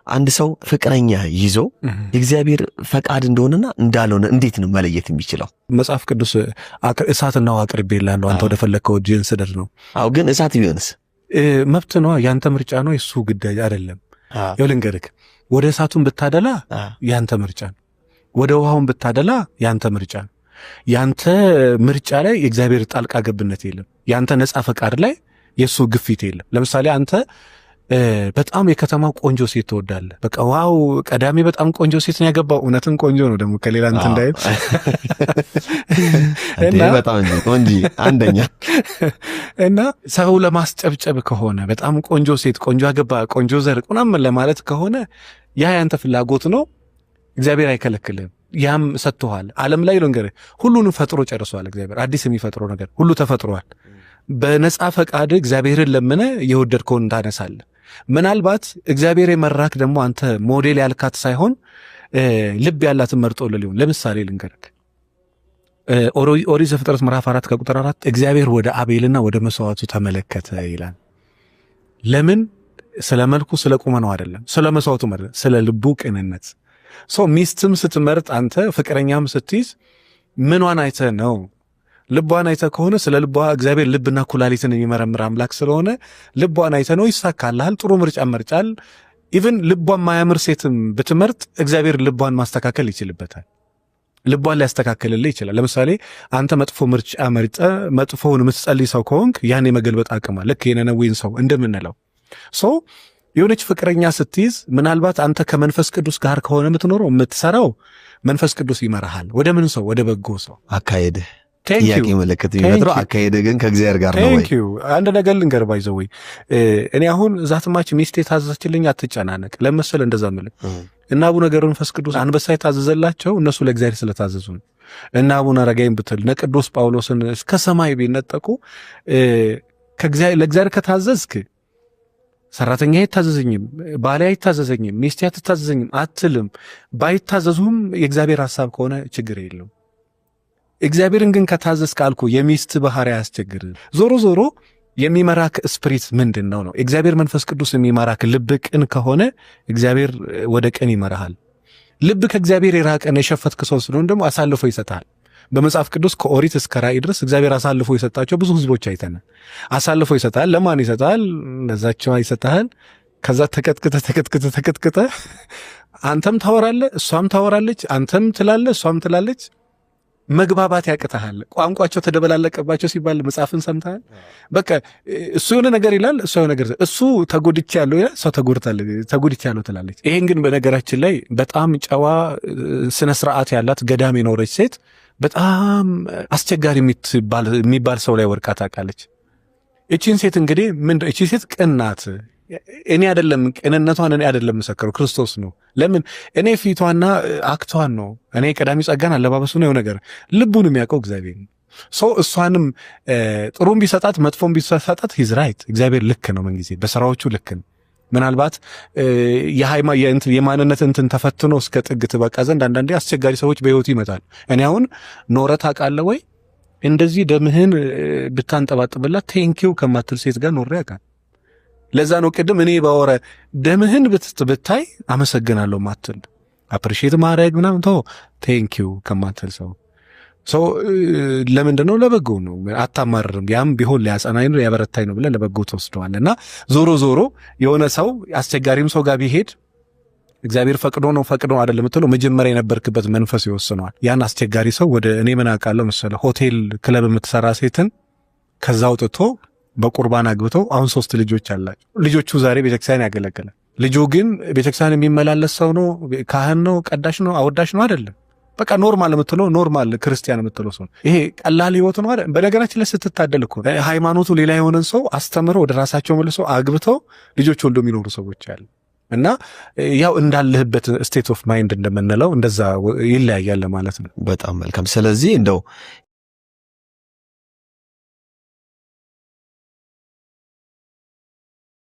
አንድ ሰው ፍቅረኛ ይዞ የእግዚአብሔር ፈቃድ እንደሆነና እንዳልሆነ እንዴት ነው መለየት የሚችለው? መጽሐፍ ቅዱስ እሳትና ውሃ አቅርቤልሃለሁ አንተ ወደ ፈለከው እጅህን ስደድ ነው። አዎ ግን እሳት ቢሆንስ? መብት ነው፣ ያንተ ምርጫ ነው፣ እሱ ግዳጅ አይደለም። ያው ልንገርህ፣ ወደ እሳቱን ብታደላ ያንተ ምርጫ ነው፣ ወደ ውሃውን ብታደላ ያንተ ምርጫ ነው። ያንተ ምርጫ ላይ የእግዚአብሔር ጣልቃ ገብነት የለም። ያንተ ነፃ ፈቃድ ላይ የሱ ግፊት የለም። ለምሳሌ አንተ በጣም የከተማው ቆንጆ ሴት ትወዳለህ። በቃ ዋው ቀዳሚ በጣም ቆንጆ ሴት ነው ያገባው። እውነትም ቆንጆ ነው ደግሞ ከሌላ እንትን እንዳይል እና በጣም ቆንጆ አንደኛ እና ሰው ለማስጨብጨብ ከሆነ በጣም ቆንጆ ሴት ቆንጆ አገባ ቆንጆ ዘር ምናምን ለማለት ከሆነ ያ ያንተ ፍላጎት ነው። እግዚአብሔር አይከለክልም። ያም ሰጥቷል። ዓለም ላይ ልንገርህ ሁሉንም ፈጥሮ ጨርሷል። እግዚአብሔር አዲስ የሚፈጥረው ነገር ሁሉ ተፈጥሯል። በነፃ ፈቃድ እግዚአብሔርን ለምነ የወደድከውን ታነሳለህ። ምናልባት እግዚአብሔር የመራክ ደግሞ አንተ ሞዴል ያልካት ሳይሆን ልብ ያላትን መርጦልህ ሊሆን። ለምሳሌ ልንገርህ ኦሪት ዘፍጥረት ምዕራፍ 4 ከቁጥር 4 እግዚአብሔር ወደ አቤልና ወደ መስዋዕቱ ተመለከተ ይላል። ለምን? ስለ መልኩ ስለ ቁመናው አይደለም፣ ስለ መስዋዕቱ ማለት ስለ ልቡ ቅንነት። ሚስትም ስትመርጥ አንተ ፍቅረኛም ስትይዝ ምኗን አይተህ ነው? ልቧን አይተህ ከሆነ ስለ ልቧ እግዚአብሔር ልብና ኩላሊትን የሚመረምር አምላክ ስለሆነ ልቧን አይተህ ነው ይሳካልሃል። ጥሩ ምርጫ መርጫል። ኢቭን ልቧን ማያምር ሴትም ብትመርጥ እግዚአብሔር ልቧን ማስተካከል ይችልበታል። ልቧን ሊያስተካክልልህ ይችላል። ለምሳሌ አንተ መጥፎ ምርጫ መርጠህ መጥፎውን የምትጸልይ ሰው ከሆንክ ያን የመገልበጥ አቅም አለ። ልክ የነነዌን ሰው እንደምንለው የሆነች ፍቅረኛ ስትይዝ ምናልባት አንተ ከመንፈስ ቅዱስ ጋር ከሆነ የምትኖረው የምትሰራው መንፈስ ቅዱስ ይመራሃል ወደ ምን ሰው? ወደ በጎ ሰው አካሄድ። ጥያቄ ምልክት የሚፈጥረው አካሄድ ግን ከእግዚአብሔር ጋር ነው ወይ? አንድ ነገር ልንገር ባይዘው እኔ አሁን ዛትማች ሚስቴ ታዘዘችልኝ አትጨናነቅ ለምሳሌ እንደዛ ማለት እና አቡነ ገብረ መንፈስ ቅዱስ አንበሳ የታዘዘላቸው እነሱ ለእግዚአብሔር ስለታዘዙ ነው። እና አቡነ አረጋይን ብትል ቅዱስ ጳውሎስን እስከ ሰማይ ቢነጠቁ ለእግዚአብሔር ከታዘዝክ ሰራተኛ አይታዘዘኝም፣ ባሪያ አይታዘዘኝም፣ ሚስቴ አትታዘዘኝም አትልም። ባይታዘዙም የእግዚአብሔር ሐሳብ ከሆነ ችግር የለው። እግዚአብሔርን ግን ከታዘዝክ አልኩ የሚስት ባህሪ ያስቸግር። ዞሮ ዞሮ የሚመራክ ስፒሪት ምንድነው ነው? እግዚአብሔር መንፈስ ቅዱስ የሚመራክ ልብ ቅን ከሆነ እግዚአብሔር ወደ ቅን ይመራሃል። ልብ ከእግዚአብሔር የራቀን የሸፈትክ ሰው ስለሆነ ደግሞ አሳልፎ ይሰጣል። በመጽሐፍ ቅዱስ ከኦሪት እስከ ራእይ ድረስ እግዚአብሔር አሳልፎ የሰጣቸው ብዙ ህዝቦች አይተናል። አሳልፎ ይሰጣል። ለማን ይሰጣል? ለዛቸው ይሰጣል። ከዛ ተቀጥቅተ አንተም ታወራለህ እሷም ታወራለች፣ አንተም ትላለህ እሷም ትላለች። መግባባት ያቅታል። ቋንቋቸው ተደበላለቀባቸው ሲባል መጽሐፍን ሰምተሃል? በቃ እሱ የሆነ ነገር ይላል፣ እሱ የሆነ ነገር እሱ ተጎድቻለሁ ይላል፣ እሷ ተጎድቻለሁ ትላለች። ይሄን ግን በነገራችን ላይ በጣም ጨዋ ስነ ስርዓት ያላት ገዳም የኖረች ሴት በጣም አስቸጋሪ የሚባል ሰው ላይ ወድቃ ታውቃለች። እቺን ሴት እንግዲህ እቺ ሴት ቅን ናት። እኔ አይደለም ቅንነቷን እኔ አይደለም መሰከረው ክርስቶስ ነው። ለምን? እኔ ፊቷና አክቷን ነው። እኔ ቀዳሚ ጸጋን አለባበሱ ነው ነገር ልቡን የሚያውቀው እግዚአብሔር ነው። እሷንም ጥሩም ቢሰጣት መጥፎም ቢሰጣት ሂዝ ራይት። እግዚአብሔር ልክ ነው፣ መንጊዜ በስራዎቹ ልክ ነው። ምናልባት የማንነት እንትን ተፈትኖ እስከ ጥግ ትበቃ ዘንድ አንዳንዴ አስቸጋሪ ሰዎች በህይወት ይመጣል። እኔ አሁን ኖረ ታውቃለህ ወይ እንደዚህ ደምህን ብታንጠባጥብላት ቴንኪው ከማትል ሴት ጋር ኖሬ ያውቃል። ለዛ ነው ቅድም እኔ ባወረ ደምህን ብታይ አመሰግናለሁ ማትል አፕሪሺየት ማድረግ ምናምን ቴንኪው ከማትል ሰው ለምንድነው? ለበጎ ነው። አታማርርም። ያም ቢሆን ሊያጸናኝ ነው ያበረታኝ ነው ብለህ ለበጎ ተወስደዋልና ዞሮ ዞሮ የሆነ ሰው አስቸጋሪም ሰው ጋር ቢሄድ እግዚአብሔር ፈቅዶ አይደለም የምትለው መጀመሪያ የነበርክበት መንፈስ ይወስነዋል። ያን አስቸጋሪ ሰው ወደ እኔ ምን አውቃለሁ መሰለህ ሆቴል ክለብ የምትሰራ ሴትን ከዛ አውጥቶ በቁርባን አግብተው አሁን 3 ልጆች አላቸው። ልጆቹ ዛሬ ቤተክርስቲያን ያገለግላል። ልጁ ግን ቤተክርስቲያን የሚመላለስ ሰው ነው፣ ካህን ነው፣ ቀዳሽ ነው፣ አወዳሽ ነው አይደለም። በቃ ኖርማል የምትለው ኖርማል ክርስቲያን የምትለው ሰው ይሄ ቀላል ህይወት ነው አይደል? በነገራችን ላይ ስትታደል እኮ ሃይማኖቱ ሌላ የሆነን ሰው አስተምረው ወደ ራሳቸው መልሰው አግብተው ልጆች ወልደው የሚኖሩ ሰዎች አሉ። እና ያው እንዳለህበት ስቴት ኦፍ ማይንድ እንደምንለው እንደዛ ይለያያል ማለት ነው። በጣም መልካም። ስለዚህ እንደው